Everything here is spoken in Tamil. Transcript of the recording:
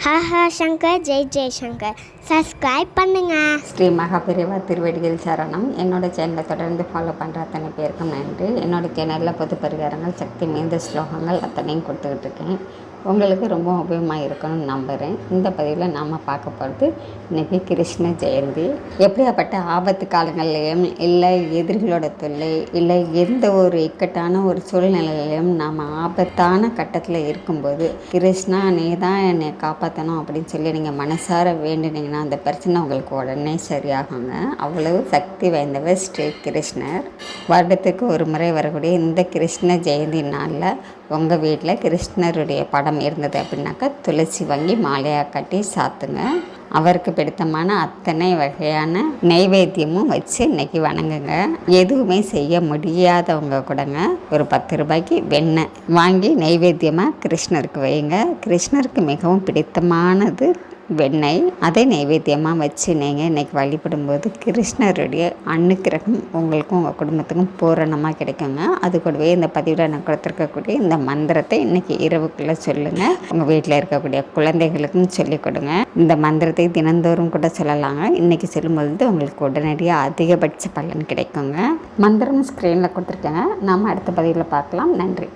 ஹஹா சங்கர் ஜெய் சங்கர் சப்ஸ்கிரைப் பண்ணுங்க. ஸ்ரீ மகாபெரிவா திருவடிகள் சரணம். என்னோட சேனலை தொடர்ந்து ஃபாலோ பண்ணுற அத்தனை பேருக்கும் நன்றி. என்னோட சேனலில் பொது பரிகாரங்கள், சக்தி மீந்த ஸ்லோகங்கள் அத்தனையும் கொடுத்துக்கிட்டு இருக்கேன். உங்களுக்கு ரொம்ப உபயோகமாக இருக்கணும்னு நம்புகிறேன். இந்த பதிவில் நாம் பார்க்க போகிறது இன்றைக்கி கிருஷ்ண ஜெயந்தி. எப்படியாப்பட்ட ஆபத்து காலங்கள்லேயும் இல்லை எதிரிகளோட தொல்லை இல்லை எந்த ஒரு இக்கட்டான ஒரு சூழ்நிலையிலையும் நாம் ஆபத்தான கட்டத்தில் இருக்கும்போது கிருஷ்ணா நீ தான் என்னை காப்பாற்றணும் அப்படின்னு சொல்லி நீங்கள் மனசார வேண்டினீங்கன்னா அந்த பிரச்சனை உங்களுக்கு உடனே சரியாகுங்க. அவ்வளவு சக்தி வாய்ந்தவர் ஸ்ரீ கிருஷ்ணர். வருடத்துக்கு ஒரு முறை வரக்கூடிய இந்த கிருஷ்ண ஜெயந்தி நாளில் உங்கள் வீட்டில் கிருஷ்ணருடைய படம் இருந்தது அப்படின்னாக்கா துளசி வாங்கி மாலையாக கட்டி சாத்துங்க. அவருக்கு பிடித்தமான அத்தனை வகையான நைவேத்தியமும் வச்சு இன்றைக்கி வணங்குங்க. எதுவுமே செய்ய முடியாதவங்க கூடங்க ஒரு 10 ரூபாய்க்கு வெண்ணெய் வாங்கி நைவேத்தியமாக கிருஷ்ணருக்கு வைங்க. கிருஷ்ணருக்கு மிகவும் பிடித்தமானது வெண்ணெய். அதை நைவேத்தியமாக வச்சு நீங்கள் இன்றைக்கி வழிபடும்போது கிருஷ்ணருடைய அனுக்கிரகம் உங்களுக்கும் உங்கள் குடும்பத்துக்கும் பூரணமாக கிடைக்குங்க. அது கூடவே இந்த பதிவில் நான் கொடுத்துருக்கக்கூடிய இந்த மந்திரத்தை இன்றைக்கி இரவுக்குள்ளே சொல்லுங்கள். உங்கள் வீட்டில் இருக்கக்கூடிய குழந்தைகளுக்கும் சொல்லிக் கொடுங்க. இந்த மந்திரத்தை தினந்தோறும் கூட சொல்லலாங்க. இன்றைக்கி சொல்லும்போது உங்களுக்கு உடனடியாக அதிகபட்ச பலன் கிடைக்குங்க. மந்திரம் ஸ்க்ரீனில் கொடுத்துருக்கேங்க. நாம் அடுத்த பதிவில் பார்க்கலாம். நன்றி.